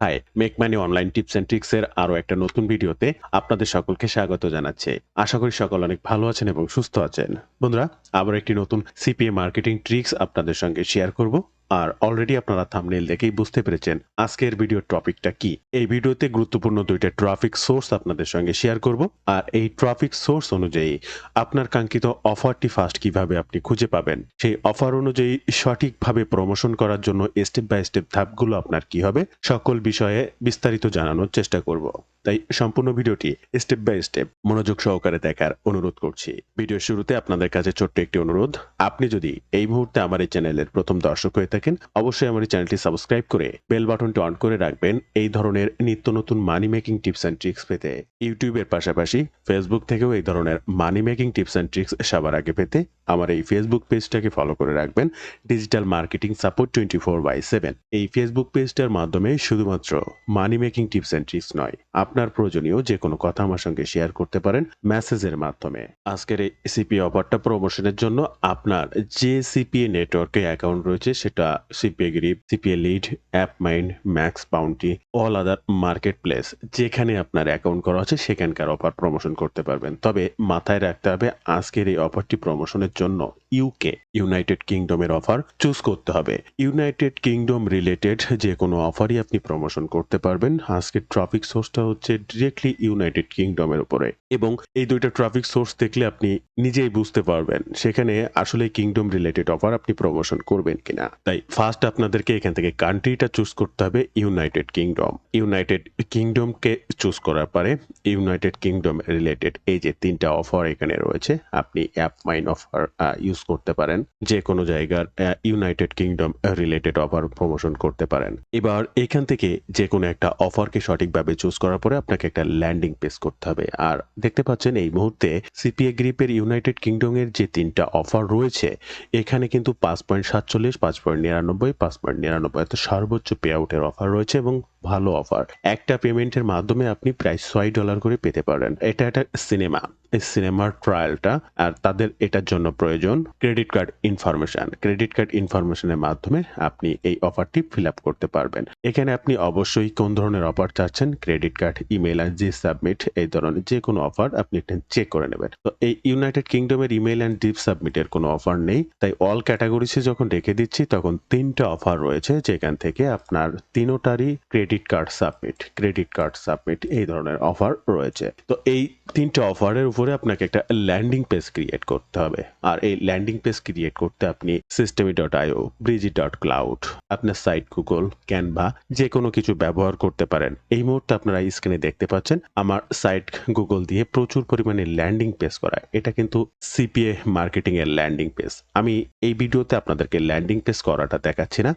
High, make money online tips and tricks এর আরো একটা নতুন ভিডিওতে আপনাদের সকলকে স্বাগত জানাচ্ছি। আশা করি সকল অনেক ভালো আছেন এবং সুস্থ আছেন। বন্ধুরা, আবার একটি নতুন সিপিএ মার্কেটিং ট্রিক্স আপনাদের সঙ্গে শেয়ার করব। আর অলরেডি আপনারা থাম্বনেইল দেখেই বুঝতে পেরেছেন আজকের ভিডিওর টপিকটা কি। এই ভিডিওতে গুরুত্বপূর্ণ দুইটা ট্রাফিক সোর্স আপনাদের সঙ্গে শেয়ার করব। আর এই ট্রাফিক সোর্স অনুযায়ী আপনার কাঙ্ক্ষিত অফারটি ফার্স্ট কিভাবে আপনি খুঁজে পাবেন, সেই অফার অনুযায়ী সঠিকভাবে প্রমোশন করার জন্য স্টেপ বাই স্টেপ ধাপগুলো আপনার কি হবে, সকল বিষয়ে বিস্তারিত জানানোর চেষ্টা করব। তাই সম্পূর্ণ ভিডিওটি স্টেপ বাই স্টেপ মনোযোগ সহকারে দেখার অনুরোধ করছি। ভিডিওর শুরুতে আপনাদের কাছে ছোট্ট একটি অনুরোধ, আপনি যদি এই মুহূর্তে আমার এই চ্যানেলের প্রথম দর্শক হয়ে থাকেন, অবশ্যই আমার এই চ্যানেলটি সাবস্ক্রাইব করে বেল বাটনটি অন করে রাখবেন এই ধরনের নিত্য নতুন মানি মেকিং টিপস অ্যান্ড ট্রিক্স পেতে। ইউটিউবের পাশাপাশি ফেসবুক থেকেও এই ধরনের মানি মেকিং টিপস অ্যান্ড ট্রিক্স সবার আগে পেতে আমার এই ফেসবুক পেজটাকে ফলো করে রাখবেন, ডিজিটাল মার্কেটিং সাপোর্ট 24/7। এই ফেসবুক পেজটার মাধ্যমে শুধুমাত্র মানি মেকিং টিপস অ্যান্ড ট্রিক্স নয়, আপনার প্রয়োজনীয় যে কোনো কথা আমার সঙ্গে শেয়ার করতে পারেন মেসেজের মাধ্যমে। আজকের এই সিপিএ অফারটা প্রমোশনের জন্য আপনার যে সিপিএ নেটওয়ার্কে অ্যাকাউন্ট রয়েছে, সেটা CPA grip, CPA lead, app mind, max bounty, all other marketplace, যেখানে আপনার অ্যাকাউন্ট করা আছে সেখানকার অফার প্রমোশন করতে পারবেন। তবে মাথায় রাখতে হবে, আজকের এই অফারটি প্রমোশনের জন্য ইউনাইটেড কিংডমের অফার চুজ করতে হবে। ইউনাইটেড কিংডম রিলেটেড যে কোনো অফারই আপনি প্রমোশন করতে পারবেন। আজকের ট্রাফিক সোর্সটা হচ্ছে ডিরেক্টলি ইউনাইটেড কিংডমের উপরে, এবং এই দুইটা ট্রাফিক সোর্স দেখলে আপনি নিজেই বুঝতে পারবেন সেখানে আসলে কিংডম রিলেটেড অফার আপনি প্রমোশন করবেন কিনা। তাই ফার্স্ট আপনাদেরকে এখান থেকে কান্ট্রিটা চুজ করতে হবে ইউনাইটেড কিংডম। ইউনাইটেড কিংডমকে চুজ করার পরে ইউনাইটেড কিংডম রিলেটেড এই যে তিনটা অফার এখানে রয়েছে, আপনি অ্যাপ মাইন অফার ইউজ করতে পারেন, যে কোনো জায়গার United kingdom related offer promotion করতে পারেন। এবার এখান থেকে যে কোনো একটা অফারকে সঠিকভাবে চুজ করার পরে আপনাকে একটা ল্যান্ডিং পেজ করতে হবে। আর দেখতে পাচ্ছেন এই মুহূর্তে সিপিএ গ্রিপের ইউনাইটেড কিংডমের যে তিনটা অফার রয়েছে, এখানে কিন্তু 5.47, 5.99, 5.99 এত সর্বোচ্চ পে আউটের অফার রয়েছে এবং ভালো অফার। একটা পেমেন্টের মাধ্যমে আপনি প্রায় $6 করে পেতে পারেন। এটা একটা সিনেমা, এই সিনেমার ট্রায়ালটা, আর তাদের এটার জন্য প্রয়োজন credit card information. Credit card ইনফরমেশনের মাধ্যমে আপনি এই অফারটি ফিল আপ করতে পারবেন। এখানে আপনি অবশ্যই কোন ধরনের অফার চাচ্ছেন, credit card, email and G submit, এই ধরনের যে কোনো অফার আপনি এটা চেক করে নেবেন। তো এই ইউনাইটেড কিংডমের ইমেল অ্যান্ড ডিপ সাবমিটের কোনো অফার নেই, তাই অল ক্যাটাগরিসে যখন রেখে দিচ্ছি তখন তিনটা অফার রয়েছে, যেখান থেকে আপনার তিনোটারই ক্রেডিট কার্ড সাবমিট এই ধরনের অফার রয়েছে। তো এই তিনটা অফারের উপরে আপনাকে একটা ল্যান্ডিং পেজ ক্রিয়েট করতে হবে। আর এই ল্যান্ডিং পেজ ক্রিয়েট করতে আপনি systemy.io, breezy.cloud, আপনার সাইট গুগল, ক্যানভা, যে কোনো কিছু ব্যবহার করতে পারেন। এই মুহূর্তে আপনারা স্ক্রিনে দেখতে পাচ্ছেন আমার সাইট গুগল দিয়ে প্রচুর পরিমাণে ল্যান্ডিং পেজ করা। এটা কিন্তু সিপিএ মার্কেটিং এর ল্যান্ডিং পেজ। আমি এই ভিডিওতে আপনাদেরকে ল্যান্ডিং পেজ করাটা দেখাচ্ছি না।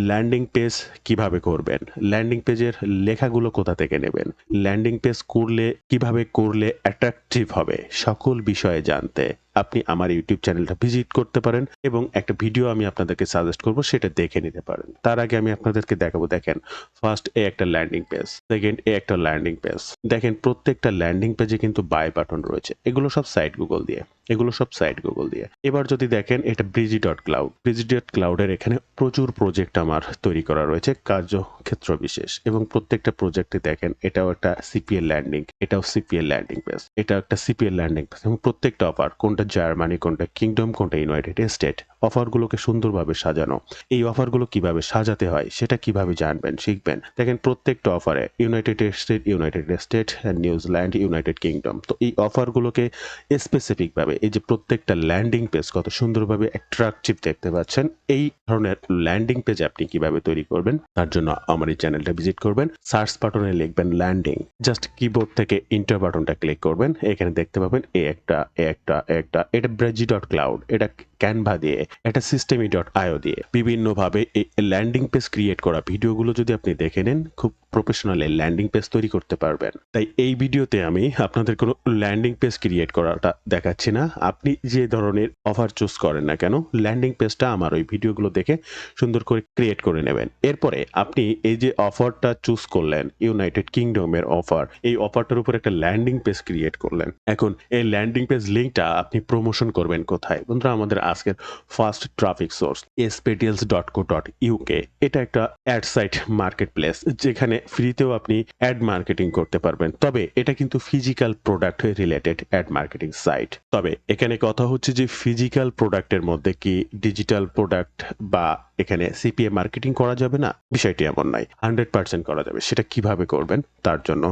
ল্যান্ডিং পেজ কিভাবে করবেন, ল্যান্ডিং পেজের লেখাগুলো কোথা থেকে নেবেন, ল্যান্ডিং পেজ করলে কিভাবে করলে অ্যাট্রাকটিভ হবে, সকল বিষয়ে জানতে আপনি আমার ইউটিউব চ্যানেলটা ভিজিট করতে পারেন এবং একটা ভিডিও আমি আপনাদেরকে সাজেস্ট করব, সেটা দেখে নিতে পারেন। তার আগে আমি আপনাদেরকে দেখাবো, দেখেন ফার্স্ট এ একটা ল্যান্ডিং পেজ, সেকেন্ড এ একটা ল্যান্ডিং পেজ। দেখেন প্রত্যেকটা ল্যান্ডিং পেজে কিন্তু বাই বাটন রয়েছে, এগুলো সব সাইট গুগল দিয়ে। এবার যদি দেখেন এটা breezy.cloud এর এখানে প্রচুর প্রজেক্ট আমার তৈরি করা রয়েছে কার্যক্ষেত্র বিশেষ, এবং প্রত্যেকটা প্রজেক্টে দেখেন এটাও একটা সিপিএল ল্যান্ডিং, এটাও সিপিএল ল্যান্ডিং পেজ, এটা একটা সিপিএল ল্যান্ডিং পেজ, এবং প্রত্যেকটা অফার, কোনটা জার্মানি, কোনটা কিংডম, কোনটা ইউনাইটেড স্টেট, অফারগুলোকে সুন্দরভাবে সাজানো। এই অফারগুলো কিভাবে সাজাতে হয় সেটা কিভাবে জানবেন, শিখবেন। দেখেন প্রত্যেকটা অফারে United state, New Zealand, United kingdom. তো এই অফারগুলোকে স্পেসিফিক ভাবে, এই যে প্রত্যেকটা ল্যান্ডিং পেজ কত সুন্দরভাবে অ্যাট্রাকটিভ দেখতে পাচ্ছেন, এই ধরনের ল্যান্ডিং পেজ আপনি কিভাবে তৈরি করবেন, তার জন্য আমার এই চ্যানেলটা ভিজিট করবেন। সার্চ বাটনে লিখবেন ল্যান্ডিং, জাস্ট কিবোর্ড থেকে ইন্টার বাটনটা ক্লিক করবেন, এখানে দেখতে পাবেন এটা breezy.cloud, এটা ক্যানভা দিয়ে, এটা systemy.io দিয়ে বিভিন্নভাবে এই ল্যান্ডিং পেজ ক্রিয়েট করা ভিডিওগুলো যদি আপনি দেখে নেন, খুব প্রফেশনাল ল্যান্ডিং পেজ তৈরি করতে পারবেন। তাই এই ভিডিওতে আমি আপনাদের কোনো ল্যান্ডিং পেজ ক্রিয়েট করাটা দেখাচ্ছি না। আপনি যে ধরনের অফার চুজ করেন না কেন, ল্যান্ডিং পেজটা আমার ওই ভিডিওগুলো দেখে সুন্দর করে ক্রিয়েট করে নেবেন। এরপরে আপনি এই যে অফারটা চুজ করলেন, ইউনাইটেড কিংডমের অফার, এই অফারটার উপর একটা ল্যান্ডিং পেজ ক্রিয়েট করলেন। এখন এই ল্যান্ডিং পেজ লিঙ্কটা আপনি প্রমোশন করবেন কোথায়? বন্ধুরা আমাদের আজকের ফার্স্ট ট্রাফিক সোর্স spdeals.co.uk এটা একটা অ্যাড সাইট মার্কেট প্লেস যেখানে ফ্রিতেও আপনি অ্যাড মার্কেটিং করতে পারবেন। তবে এটা কিন্তু physical product related ad marketing site. তবে এখানে কথা হচ্ছে যে ফিজিক্যাল প্রোডাক্টের মধ্যে কি ডিজিটাল প্রোডাক্ট বা এখানে সিপিএ মার্কেটিং করা যাবে না? বিষয়টি এমন নয়। 100% করা যাবে। সেটা কিভাবে করবেন? তার জন্য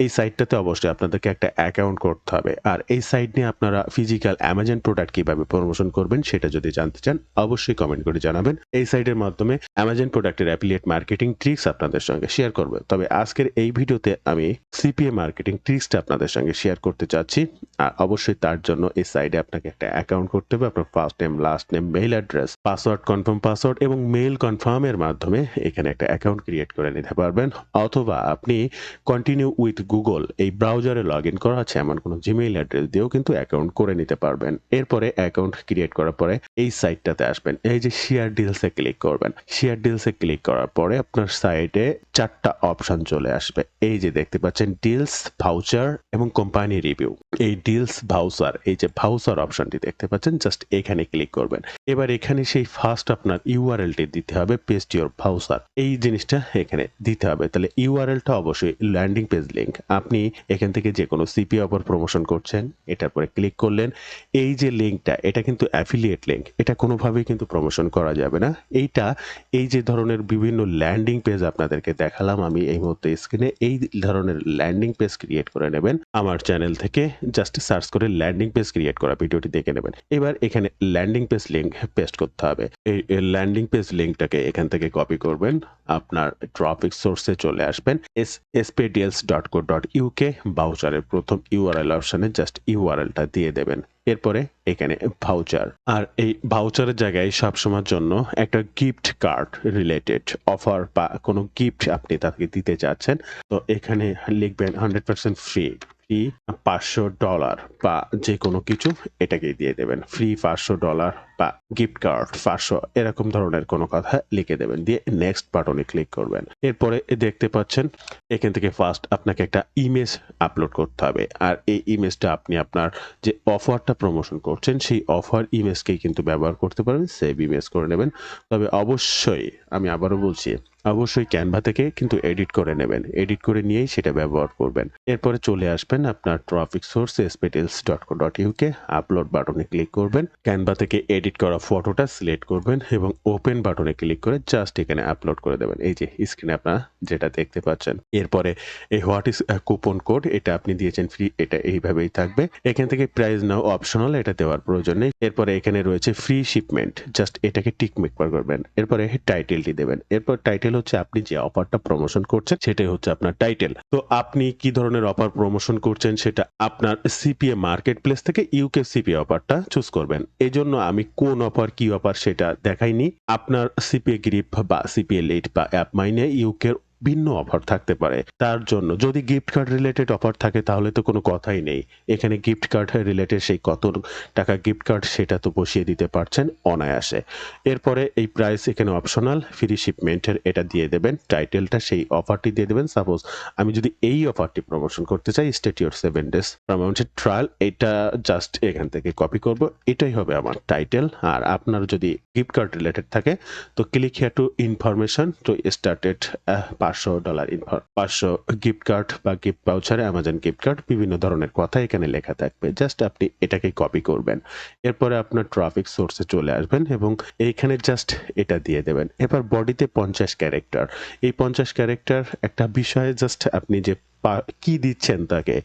এই সাইটটাতে অবশ্যই আপনাদেরকে একটা অ্যাকাউন্ট করতে হবে। আর এই সাইট নিয়ে আপনারা ফিজিক্যাল অ্যামাজন প্রোডাক্ট কিভাবে প্রমোশন করবেন সেটা যদি জানতে চান অবশ্যই কমেন্ট করে জানাবেন। এই সাইটের মাধ্যমে অ্যামাজন প্রোডাক্টের অ্যাফিলিয়েট মার্কেটিং ট্রিক্স আপনাদের সঙ্গে শেয়ার করব। তবে আজকের এই ভিডিওতে আমি সিপিএ মার্কেটিং ট্রিক্সটা আপনাদের সঙ্গে শেয়ার করতে চাচ্ছি। আর অবশ্যই তার জন্য এই সাইটে আপনাকে একটা অ্যাকাউন্ট করতে হবে। আপনার first name, last name, mail address, password, confirm password এবং মেইল কনফার্মের মাধ্যমে এখানে একটা অ্যাকাউন্ট ক্রিয়েট করে নিতে পারবেন। অথবা আপনি কন্টিনিউ উইথ গুগল এই ব্রাউজারে লগ ইন করা আছে এমন কোনো জিমেইল অ্যাড্রেস দিয়েও কিন্তু অ্যাকাউন্ট করে নিতে পারবেন। এরপরে অ্যাকাউন্ট ক্রিয়েট করার পরে এই সাইটটাতে আসবেন। এই যে শেয়ার ডিলসে ক্লিক করবেন। শেয়ার ডিলসে ক্লিক করার পরে আপনার সাইটে 4টা অপশন চলে আসবে। এই যে দেখতে পাচ্ছেন ডিলস, ভাউচার এবং কোম্পানি রিভিউ। এই ডিলস ভাউচার, এই যে ভাউচার অপশনটি দেখতে পাচ্ছেন, জাস্ট এখানে ক্লিক করবেন। এবার এখানে সেই ফার্স্ট আপনার ইউআরএলটি দিতে হবে, পেস্ট ইউর ভাউচার। এই জিনিসটা এখানে দিতে হবে। তাহলে ইউআরএলটা অবশ্যই ল্যান্ডিং পেজ লিংক। আপনি এখান থেকে যে কোনো সিপি অফার প্রমোশন করছেন, এটার পরে ক্লিক করলেন। এই যে লিংকটা এটা কিন্তু অ্যাফিলিয়েট লিংক। এটা কোনোভাবেই কিন্তু প্রমোশন করা যাবে না। এই যে ধরনের বিভিন্ন ল্যান্ডিং পেজ আপনাদেরকে দেখালাম আমি এই মুহূর্তে স্ক্রিনে, এই ধরনের ল্যান্ডিং পেজ ক্রিয়েট করে নেবেন। আমার চ্যানেল থেকে জাস্ট সার্চ করে ল্যান্ডিং পেজ ক্রিয়েট করা ভিডিওটি দেখে নেবেন। এবার এখানে ল্যান্ডিং পেজ লিংক পেস্ট করতে হবে। এই ল্যান্ডিং পেজ লিংকটাকে এখান থেকে কপি করবেন, আপনার ট্রাফিক সোর্সে চলে আসবেন, spdeals.co.uk ভাউচারের প্রথম ইউআরএল অপশনে জাস্ট ইউআরএলটা দিয়ে দেবেন। এরপরে এখানে ভাউচার, আর এই ভাউচারের জায়গায় সবসময়ের জন্য একটা গিফট কার্ড রিলেটেড অফার বা কোনো গিফট আপনি তাকে দিতে চাচ্ছেন, তো এখানে লিখবেন 100% ফ্রি $500 বা যে কোনো কিছু এটাকে দিয়ে দেবেন। ফ্রি $500 বা গিফট কার্ড 500 এরকম ধরনের কোনো কথা লিখে দেবেন, দিয়ে নেক্সট বাটনে ক্লিক করবেন। এরপরে দেখতে পাচ্ছেন এখান থেকে ফার্স্ট আপনাকে একটা ইমেজ আপলোড করতে হবে। আর এই ইমেজটা আপনি আপনার যে অফারটা প্রমোশন করছেন সেই অফার ইমেজকেই কিন্তু ব্যবহার করতে পারবেন। সেভ ইমেজ করে নেবেন। তবে অবশ্যই আমি আবারও বলছি, অবশ্যই ক্যানভা থেকে কিন্তু এডিট করে নেবেন। এডিট করে নিয়েই সেটা ব্যবহার করবেন। এরপরে চলে আসবেন আপনার ট্রাফিক সোর্স spdeals.co.uk, আপলোড বাটনে ক্লিক করবেন। ক্যানভা থেকে এডিট করা ফটোটা সিলেক্ট করবেন এবং ওপেন বাটনে ক্লিক করে জাস্ট এখানে আপলোড করে দেবেন। এই যে স্ক্রিনে আপনারা যেটা দেখতে পাচ্ছেন। এরপরে এই হোয়াট ইজ কুপন কোড, এটা আপনি দিয়েছেন ফ্রি, এটা এইভাবেই থাকবে। এখান থেকে প্রাইস নাও অপশনাল, এটা দেওয়ার প্রয়োজন নেই। এরপরে এখানে রয়েছে ফ্রি শিপমেন্ট, জাস্ট এটাকে টিক মার্ক করবেন। এরপরে টাইটেলটি দেবেন। এরপর টাইটেল হচ্ছে আপনি যে অফারটা প্রমোশন করছেন সেটাই হচ্ছে আপনার টাইটেল। তো আপনি কি ধরনের অফার প্রমোশন করছেন সেটা আপনার সিপিএ মার্কেট প্লেস থেকে ইউকে সিপিএ অফারটা চুজ করবেন। এই জন্য আমি কোন অফার কি অফার সেটা দেখাইনি। আপনার সিপিএ গ্রিপ বা সিপিএ লিড বা অ্যাপ মাইনে ইউকের ভিন্ন অফার থাকতে পারে। তার জন্য যদি গিফট কার্ড রিলেটেড অফার থাকে তাহলে তো কোনো কথাই নেই। এখানে গিফট কার্ড রিলেটেড সেই কত টাকা গিফট কার্ড সেটা তো বসিয়ে দিতে পারছেন অনায়াসে। এরপরে এই প্রাইস এখানে অপশনাল, ফ্রি শিপমেন্টের এটা দিয়ে দেবেন। টাইটেলটা সেই অফারটি দিয়ে দেবেন। সাপোজ আমি যদি এই অফারটি প্রমোশন করতে চাই, state your 7 days promoted trial, এটা জাস্ট এখান থেকে কপি করব। এটাই হবে আমার টাইটেল। আর আপনার যদি গিফট কার্ড রিলেটেড থাকে তো click here to information to started $500 gift card বা gift voucher, Amazon gift card, বিভিন্ন ধরনের কথা এখানে লেখা থাকবে। জাস্ট আপনি এটাকে কপি করবেন। এরপরে আপনার ট্রাফিক সোর্সে চলে আসবেন এবং এইখানে জাস্ট এটা দিয়ে দেবেন। এবার বডিতে 50 ক্যারেক্টার, এই 50 ক্যারেক্টার একটা বিষয়ে জাস্ট আপনি যে কি দিচ্ছেন তাকে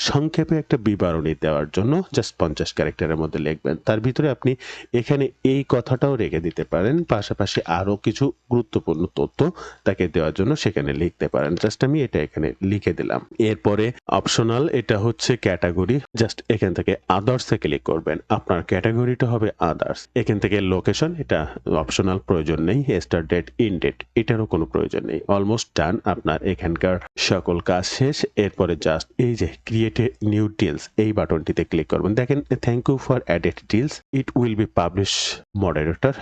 সংক্ষেপে একটা বিবরণী দেওয়ার জন্য জাস্ট 50 ক্যারেক্টারের মধ্যে লিখবেন। তার ভিতরে আপনি এখানে এই কথাটাও রেখে দিতে পারেন, পাশাপাশি আরো কিছু গুরুত্বপূর্ণ তথ্য তাকে দেওয়ার জন্য সেখানে লিখতে পারেন। জাস্ট আমি এটা এখানে লিখে দিলাম। এরপরে অপশনাল, এটা হচ্ছে ক্যাটাগরি, জাস্ট এখান থেকে আদার্সে ক্লিক করবেন। আপনার ক্যাটাগরিটা হবে আদার্স। এখান থেকে লোকেশন, এটা অপশনাল, প্রয়োজন নেই। স্টার্ট ডেট, ইন ডেট, এটারও কোনো প্রয়োজন নেই। অলমোস্ট ডান, আপনার এখানকার সকল কাজ শেষ। এরপরে জাস্ট এই যে ক্রিয়েট এ নিউ ডিলস এই বাটনটিতে ক্লিক করবেন। দেখেন thank you for added deals, it will be publish moderator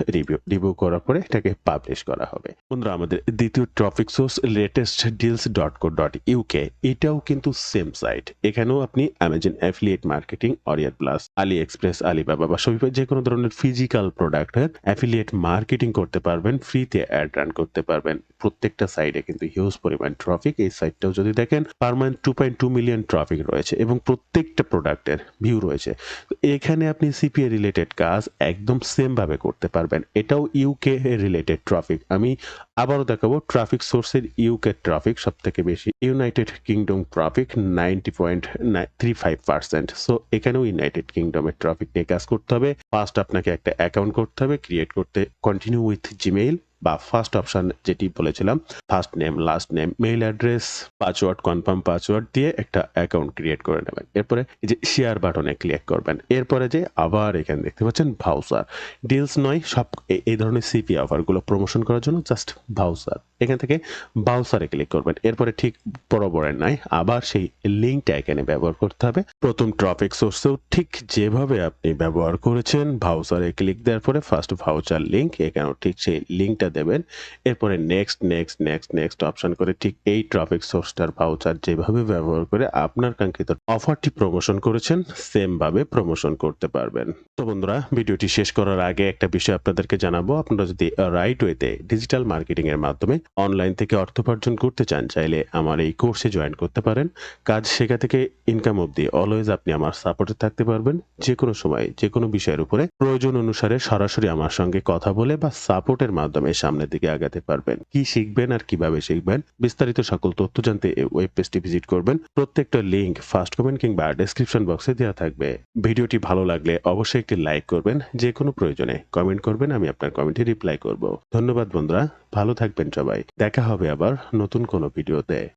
review করার পরে এটাকে পাবলিশ করা হবে। বন্ধুরা আমাদের দ্বিতীয় traffic source latest deals .co.uk, এটাও কিন্তু সেম সাইট। এখানেও আপনি অ্যামাজন অ্যাফিলিয়েট মার্কেটিং, অরিয়ার প্লাস, আলি এক্সপ্রেস, আলিবাবা বা শপিফাই যে কোনো ধরনের ফিজিক্যাল প্রোডাক্টের অ্যাফিলিয়েট মার্কেটিং করতে পারবেন, ফ্রিতে অ্যাড রান করতে পারবেন। প্রত্যেকটা সাইডে কিন্তু হিউজ পরিমাণ ট্রাফিক। এই সাইটটাও যদি দেখেন পার মান্থ 2.2 মিলিয়ন ট্রাফিক রয়েছে এবং প্রত্যেকটা প্রোডাক্টের ভিউ রয়েছে। তো এখানে আপনি সিপিএ রিলেটেড কাজ একদম সেম ভাবে করতে পারবেন। এটাও ইউকে রিলেটেড ট্রাফিক। আমি আবারও দেখাবো ট্রাফিক সোর্সের ইউকে ট্রাফিক সব থেকে বেশি, ইউনাইটেড কিংডম ট্রাফিক 90.35%। সো এখানেও ইউনাইটেড কিংডমের ট্রাফিক নিয়ে কাজ করতে হবে। ফার্স্ট আপনাকে একটা অ্যাকাউন্ট করতে হবে, ক্রিয়েট করতে কন্টিনিউ উইথ জিমেইল বা ফার্স্ট অপশন যেটি বলেছিলাম, first name, last name, mail address, password, confirm password দিয়ে একটা অ্যাকাউন্ট ক্রিয়েট করে নেবেন। এরপরে এই যে শেয়ার বাটনে ক্লিক করবেন। এরপরে যে আবার এখানে দেখতে পাচ্ছেন ভাউচার, ডিলস নয়, সব এই ধরনের সিপি অফারগুলো প্রমোশন করার জন্য জাস্ট ভাউচার। এখান থেকে ভাউচারে ক্লিক করবেন। এরপরে ঠিক বরাবরের নাই, আবার সেই লিঙ্কটা এখানে ব্যবহার করতে হবে। প্রথম ট্রাফিক সোর্সেও ঠিক যেভাবে আপনি ব্যবহার করেছেন, ভাউচারে ক্লিক দেওয়ার পরে ফার্স্ট ভাউচার লিঙ্ক, এখানেও ঠিক সেই লিঙ্কটা দেবেন। এরপরে নেক্সট অপশন করে ঠিক এই ট্রাফিক সোর্সটার ভাউচার যেভাবে ব্যবহার করে আপনার কাঙ্ক্ষিত অফারটি প্রমোশন করেছেন সেম ভাবে প্রমোশন করতে পারবেন। তো বন্ধুরা ভিডিওটি শেষ করার আগে একটা বিষয় আপনাদেরকে জানাবো, আপনারা যদি রাইট ওয়েতে ডিজিটাল মার্কেটিং এর মাধ্যমে অনলাইন থেকে অর্থ উপার্জন করতে চান, চাইলে আমার এই কোর্সে জয়েন করতে পারেন। কাজ শেখা থেকে ইনকাম অবধি অলওয়েজ আপনি আমার সাপোর্টে থাকতে পারবেন। যে কোনো সময় যে কোনো বিষয়ের উপরে প্রয়োজন অনুসারে সরাসরি আমার সঙ্গে কথা বলে বা সাপোর্টের মাধ্যমে সামনের দিকে আগাতে পারবেন। কি শিখবেন আর কিভাবে শিখবেন বিস্তারিত সকল তথ্য জানতে এই ওয়েব পেজটি ভিজিট করবেন। প্রত্যেকটা লিংক ফার্স্ট কমেন্ট কিংবা ডেসক্রিপশন বক্সে দেওয়া থাকবে। ভিডিওটি ভালো লাগলে অবশ্যই একটি লাইক করবেন। যে কোনো প্রয়োজনে কমেন্ট করবেন, আমি আপনার কমেন্টে রিপ্লাই করব। ধন্যবাদ বন্ধুরা, ভালো থাকবেন সবাই। দেখা হবে আবার নতুন কোনো ভিডিওতে।